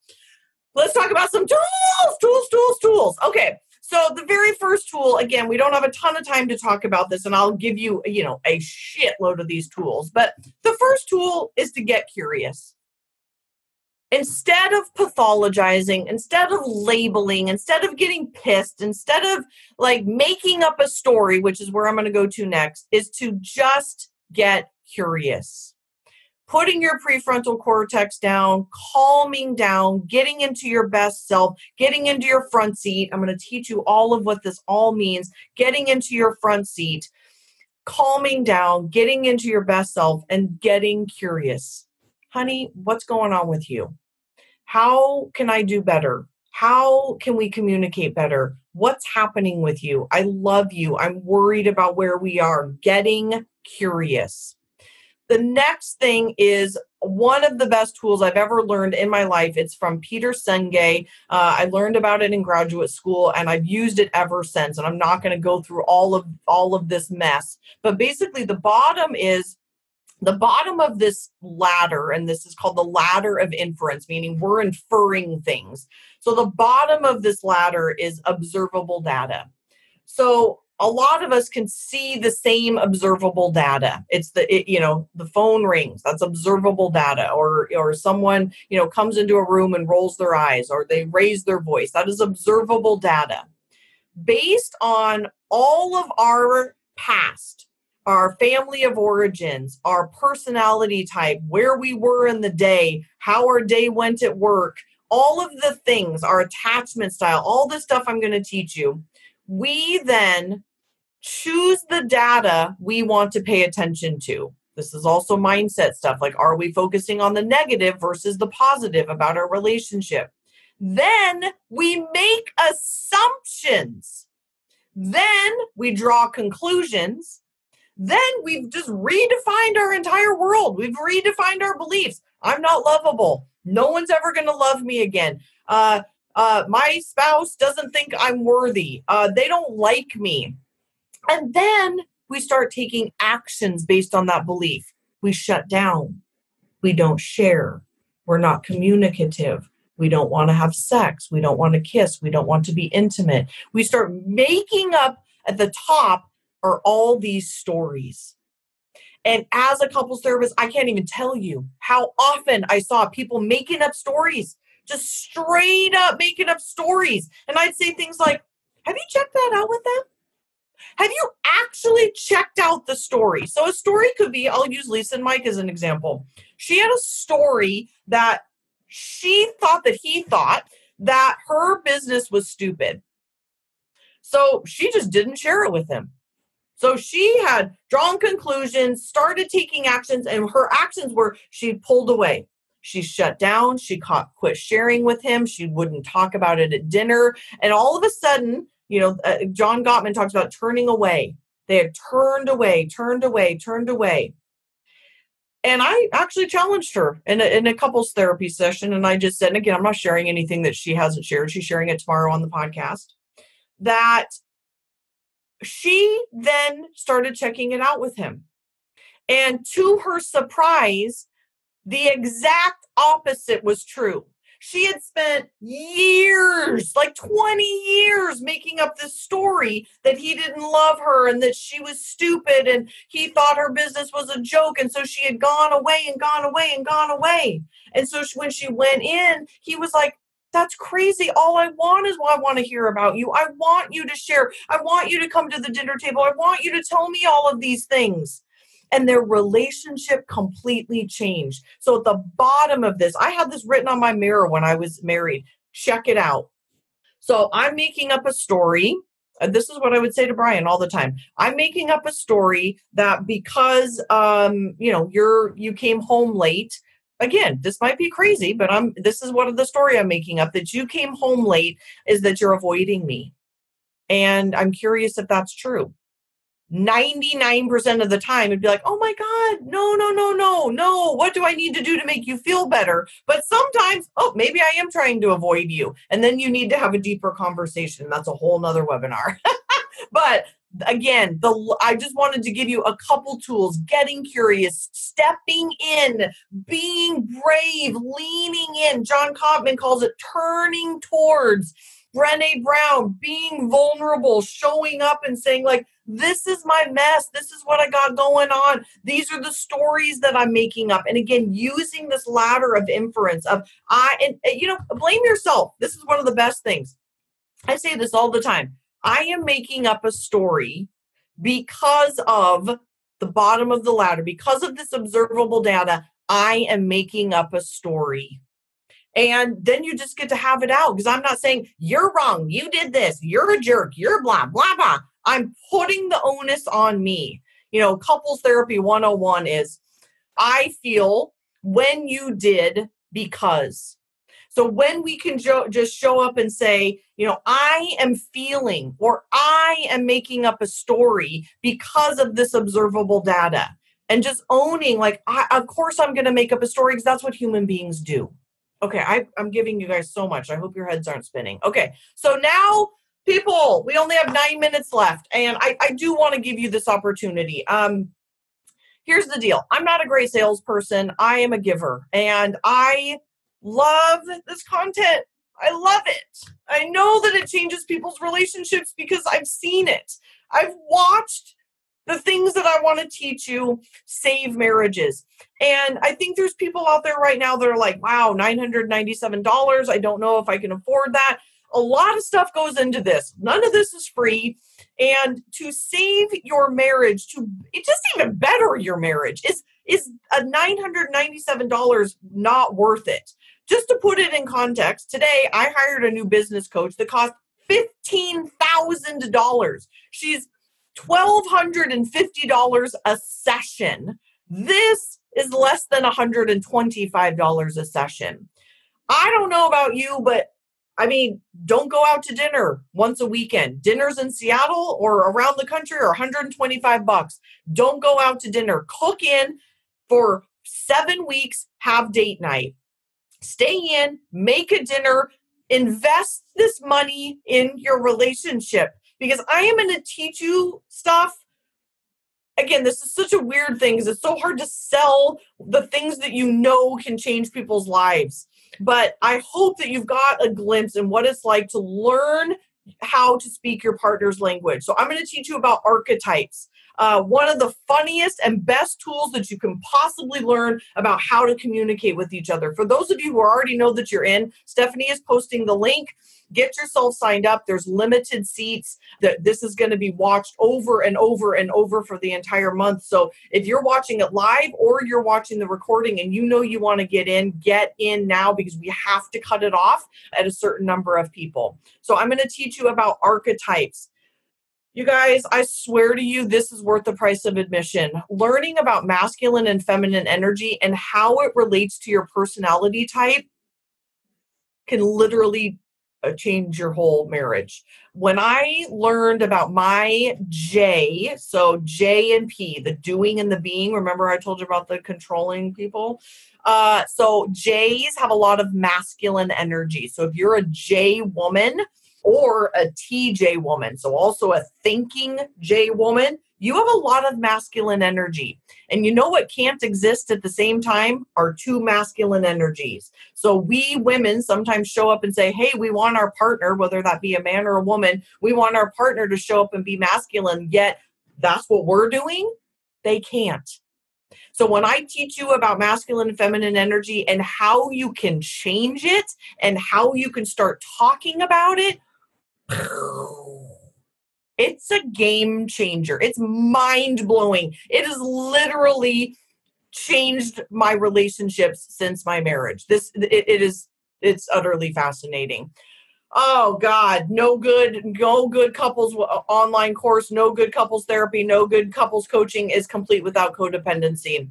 Let's talk about some tools. Okay. So the very first tool, again, we don't have a ton of time to talk about this, and I'll give you, a shitload of these tools. But the first tool is to get curious. Instead of pathologizing, instead of labeling, instead of getting pissed, instead of like making up a story, which is where I'm going to go to next, is to just get curious. Putting your prefrontal cortex down, calming down, getting into your best self, getting into your front seat. I'm going to teach you all of what this all means. Getting into your front seat, calming down, getting into your best self, and getting curious. Honey, what's going on with you? How can I do better? How can we communicate better? What's happening with you? I love you. I'm worried about where we are. Getting curious. The next thing is one of the best tools I've ever learned in my life. It's from Peter Senge. I learned about it in graduate school, and I've used it ever since. And I'm not going to go through all of this mess. But basically, the bottom of this ladder, and this is called the ladder of inference, meaning we're inferring things. So the bottom of this ladder is observable data. So a lot of us can see the same observable data. It's the phone rings, that's observable data, or someone, comes into a room and rolls their eyes, or they raise their voice. That is observable data. Based on all of our past, our family of origins, our personality type, where we were in the day, how our day went at work, all of the things, our attachment style, all this stuff I'm going to teach you, we then choose the data we want to pay attention to. This is also mindset stuff. Like, are we focusing on the negative versus the positive about our relationship? Then we make assumptions. Then we draw conclusions. Then we've just redefined our entire world. We've redefined our beliefs. I'm not lovable. No one's ever going to love me again. My spouse doesn't think I'm worthy. They don't like me. And then we start taking actions based on that belief. We shut down. We don't share. We're not communicative. We don't want to have sex. We don't want to kiss. We don't want to be intimate. We start making up at the top are all these stories. And as a couples therapist, I can't even tell you how often I saw people making up stories, just straight up making up stories. And I'd say things like, have you checked that out with them? Have you actually checked out the story? So a story could be, I'll use Lisa and Mike as an example. She had a story that she thought that he thought that her business was stupid. So she just didn't share it with him. So she had drawn conclusions, started taking actions, and her actions were she pulled away. She shut down. She quit sharing with him. She wouldn't talk about it at dinner. And all of a sudden, John Gottman talks about turning away. They had turned away. And I actually challenged her in a couples therapy session. And I just said, and again, I'm not sharing anything that she hasn't shared. She's sharing it tomorrow on the podcast, that she then started checking it out with him. And to her surprise, the exact opposite was true. She had spent years, like 20 years, making up this story that he didn't love her and that she was stupid and he thought her business was a joke. And so she had gone away and gone away and gone away. And so when she went in, he was like, that's crazy. All I want is what I want to hear about you. I want you to share. I want you to come to the dinner table. I want you to tell me all of these things. And their relationship completely changed. So at the bottom of this, I had this written on my mirror when I was married. Check it out. So I'm making up a story. This is what I would say to Brian all the time. I'm making up a story that because you came home late. Again, this might be crazy, but this is what the story I'm making up, that you came home late is that you're avoiding me. And I'm curious if that's true. 99% of the time it'd be like, oh my God, no. What do I need to do to make you feel better? But sometimes, maybe I am trying to avoid you. And then you need to have a deeper conversation. That's a whole nother webinar. But again, I just wanted to give you a couple tools: getting curious, stepping in, being brave, leaning in. John Gottman calls it turning towards. Brené Brown, being vulnerable, showing up and saying, like, this is my mess. This is what I got going on. These are the stories that I'm making up. And again, using this ladder of inference of blame yourself. This is one of the best things. I say this all the time. I am making up a story because of the bottom of the ladder, because of this observable data. I am making up a story. And then you just get to have it out, because I'm not saying you're wrong, you did this, you're a jerk, you're blah, blah, blah. I'm putting the onus on me. Couples therapy 101 is, I feel when you did because. So when we can just show up and say, I am feeling, or I am making up a story because of this observable data, and just owning, like, of course I'm going to make up a story because that's what human beings do. Okay, I'm giving you guys so much. I hope your heads aren't spinning. Okay, so now, people, we only have 9 minutes left, and I do want to give you this opportunity. Here's the deal. I'm not a great salesperson. I am a giver, and I love this content. I love it. I know that it changes people's relationships because I've seen it. I've watched the things that I want to teach you save marriages. And I think there's people out there right now that are like, wow, $997. I don't know if I can afford that. A lot of stuff goes into this. None of this is free. And to save your marriage, to just even better your marriage, is a $997 not worth it. Just to put it in context, today I hired a new business coach that cost $15,000. She's $1,250 a session. This is less than $125 a session. I don't know about you, but don't go out to dinner once a weekend. Dinners in Seattle or around the country are $125. Don't go out to dinner. Cook in for 7 weeks, have date night. Stay in, make a dinner, invest this money in your relationship, because I am going to teach you stuff. Again, this is such a weird thing because it's so hard to sell the things that can change people's lives. But I hope that you've got a glimpse in what it's like to learn how to speak your partner's language. So I'm going to teach you about archetypes. One of the funniest and best tools that you can possibly learn about how to communicate with each other. For those of you who already know that you're in, Stephanie is posting the link. Get yourself signed up. There's limited seats. This is going to be watched over and over and over for the entire month. So if you're watching it live or you're watching the recording and you want to get in now, because we have to cut it off at a certain number of people. So I'm going to teach you about archetypes. You guys, I swear to you, this is worth the price of admission. Learning about masculine and feminine energy and how it relates to your personality type can literally change your whole marriage. When I learned about my J, so J and P, the doing and the being, remember I told you about the controlling people? So J's have a lot of masculine energy. So if you're a J woman or a TJ woman, so also a thinking J woman, you have a lot of masculine energy. And you know what can't exist at the same time are two masculine energies. So we women sometimes show up and say, hey, we want our partner, whether that be a man or a woman, we want our partner to show up and be masculine, yet that's what we're doing. They can't. So when I teach you about masculine and feminine energy and how you can change it and how you can start talking about it, it's a game changer. It's mind blowing. It has literally changed my relationships since my marriage. It's utterly fascinating. Oh God, no good couples online course, no good couples therapy, no good couples coaching is complete without codependency.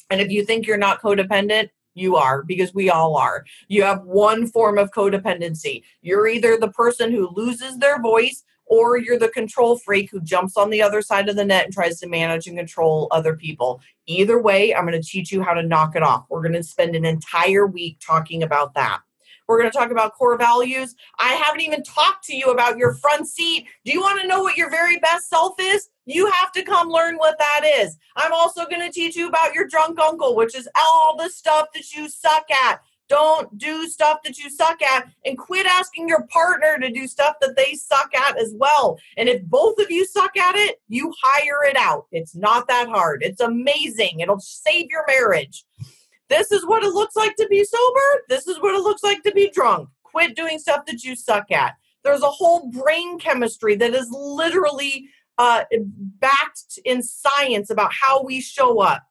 And if you think you're not codependent, you are, because we all are. You have one form of codependency. You're either the person who loses their voice or you're the control freak who jumps on the other side of the net and tries to manage and control other people. Either way, I'm going to teach you how to knock it off. We're going to spend an entire week talking about that. We're going to talk about core values. I haven't even talked to you about your front seat. Do you want to know what your very best self is? You have to come learn what that is. I'm also going to teach you about your drunk uncle, which is all the stuff that you suck at. Don't do stuff that you suck at, and quit asking your partner to do stuff that they suck at as well. And if both of you suck at it, you hire it out. It's not that hard. It's amazing. It'll save your marriage. This is what it looks like to be sober. This is what it looks like to be drunk. Quit doing stuff that you suck at. There's a whole brain chemistry that is literally backed in science about how we show up.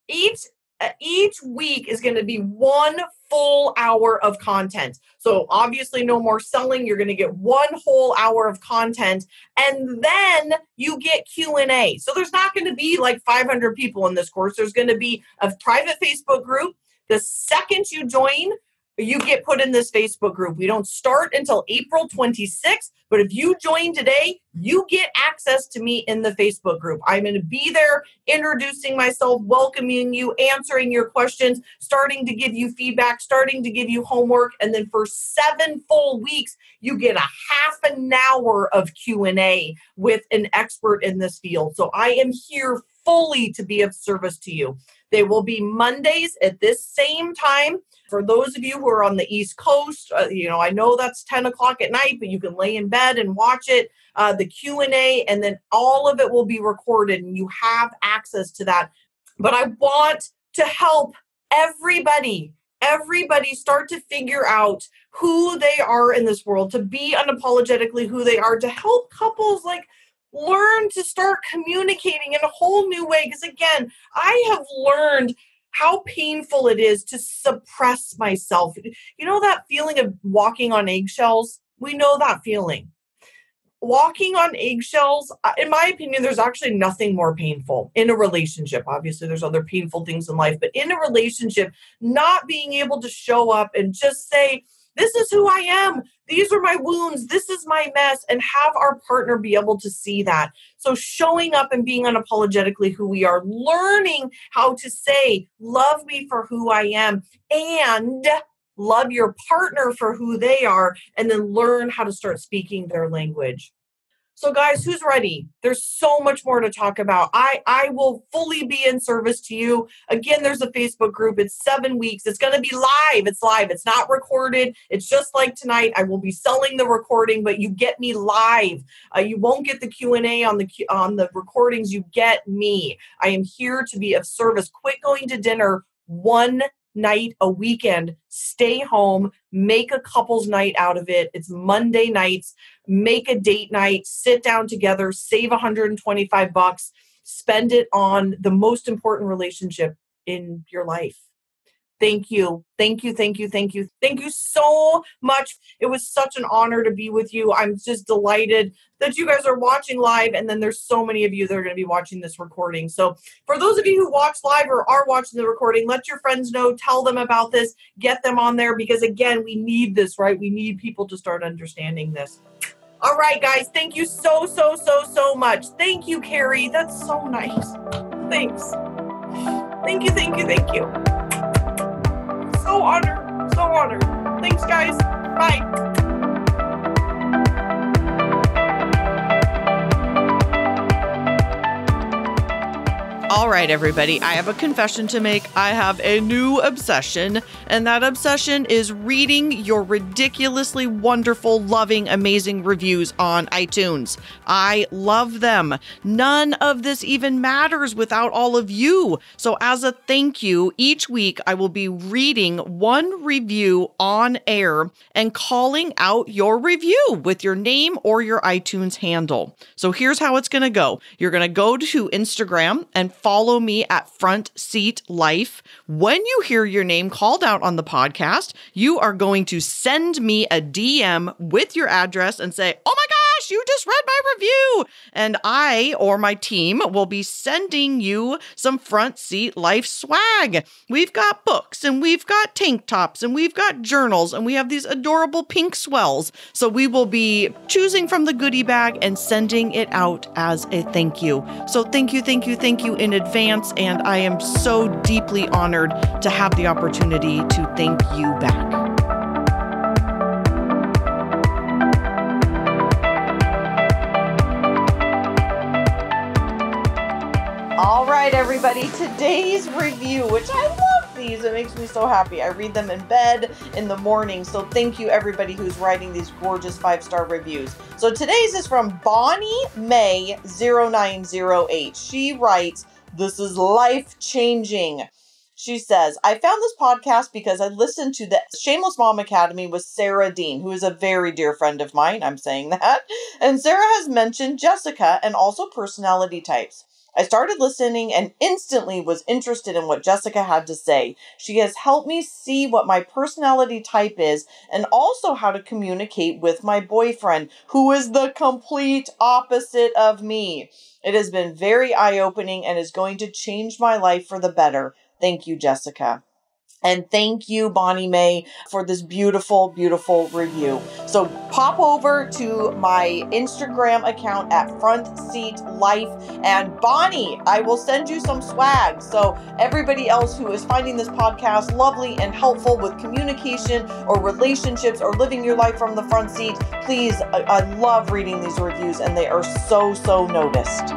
Each week is going to be 1 full hour of content. So obviously no more selling. You're going to get 1 whole hour of content, and then you get Q&A. So there's not going to be like 500 people in this course. There's going to be a private Facebook group. The second you join, you get put in this Facebook group. We don't start until April 26th, but if you join today, you get access to me in the Facebook group. I'm going to be there introducing myself, welcoming you, answering your questions, starting to give you feedback, starting to give you homework, and then for 7 full weeks, you get a half an hour of Q&A with an expert in this field. So I am here fully to be of service to you. They will be Mondays at this same time. For those of you who are on the East Coast, I know that's 10 o'clock at night, but you can lay in bed and watch it, the Q&A, and then all of it will be recorded and you have access to that. But I want to help everybody start to figure out who they are in this world, to be unapologetically who they are, to help couples learn to start communicating in a whole new way. Because again, I have learned how painful it is to suppress myself. You know that feeling of walking on eggshells? We know that feeling. Walking on eggshells, in my opinion, there's actually nothing more painful in a relationship. Obviously, there's other painful things in life, but in a relationship, not being able to show up and just say, this is who I am. These are my wounds. This is my mess. And have our partner be able to see that. So showing up and being unapologetically who we are, learning how to say, love me for who I am, and love your partner for who they are, and then learn how to start speaking their language. So guys, who's ready? There's so much more to talk about. I will fully be in service to you. Again, there's a Facebook group. It's 7 weeks. It's going to be live. It's live. It's not recorded. It's just like tonight. I will be selling the recording, but you get me live. You won't get the Q&A on the recordings. You get me. I am here to be of service. Quit going to dinner one night a weekend. Stay home. Make a couple's night out of it. It's Monday nights. Make a date night, sit down together, save $125, spend it on the most important relationship in your life. Thank you. Thank you. Thank you. Thank you. Thank you so much. It was such an honor to be with you. I'm just delighted that you guys are watching live. And then there's so many of you that are going to be watching this recording. So for those of you who watch live or are watching the recording, let your friends know, tell them about this, get them on there, because again, we need this, right? We need people to start understanding this. All right, guys. Thank you so much. Thank you, Carrie. That's so nice. Thanks. Thank you. Thank you. Thank you. So honored. So honored. Thanks, guys. Bye. All right, everybody, I have a confession to make. I have a new obsession, and that obsession is reading your ridiculously wonderful, loving, amazing reviews on iTunes. I love them. None of this even matters without all of you. So as a thank you, each week I will be reading one review on air and calling out your review with your name or your iTunes handle. So here's how it's going to go. You're going to go to Instagram and follow me at Front Seat Life. When you hear your name called out on the podcast, you are going to send me a DM with your address and say, "Oh my gosh, you just read my review." And I or my team will be sending you some Front Seat Life swag. We've got books and we've got tank tops and we've got journals and we have these adorable pink swells. So we will be choosing from the goodie bag and sending it out as a thank you. So thank you in advance. And I am so deeply honored to have the opportunity to thank you back. All right, everybody, today's review, which I love these. It makes me so happy. I read them in bed in the morning. So thank you, everybody who's writing these gorgeous 5-star reviews. So today's is from Bonnie May 0908. She writes, "This is life-changing." She says, "I found this podcast because I listened to the Shameless Mom Academy with Sarah Dean, who is a very dear friend of mine. I'm saying that. And Sarah has mentioned Jessica and also personality types. I started listening and instantly was interested in what Jessica had to say. She has helped me see what my personality type is and also how to communicate with my boyfriend, who is the complete opposite of me. It has been very eye-opening and is going to change my life for the better. Thank you, Jessica." And thank you, Bonnie May, for this beautiful, beautiful review. So pop over to my Instagram account at Front Seat Life. And Bonnie, I will send you some swag. So everybody else who is finding this podcast lovely and helpful with communication or relationships or living your life from the front seat, please, I love reading these reviews and they are so noticed.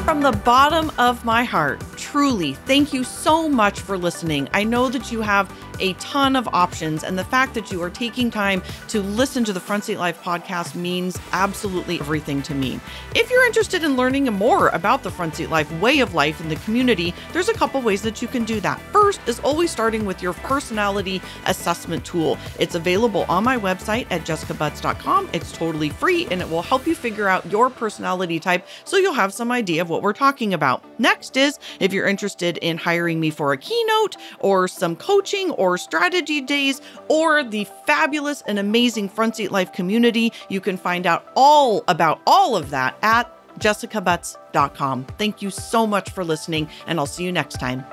From the bottom of my heart, truly, thank you so much for listening. I know that you have a ton of options, and the fact that you are taking time to listen to the Front Seat Life podcast means absolutely everything to me. If you're interested in learning more about the Front Seat Life way of life in the community, there's a couple ways that you can do that. First is always starting with your personality assessment tool. It's available on my website at jessicabutts.com. It's totally free, and it will help you figure out your personality type so you'll have some idea of what we're talking about. Next is, if you're interested in hiring me for a keynote or some coaching or strategy days or the fabulous and amazing Front Seat Life community, you can find out all about all of that at jessicabutts.com. Thank you so much for listening, and I'll see you next time.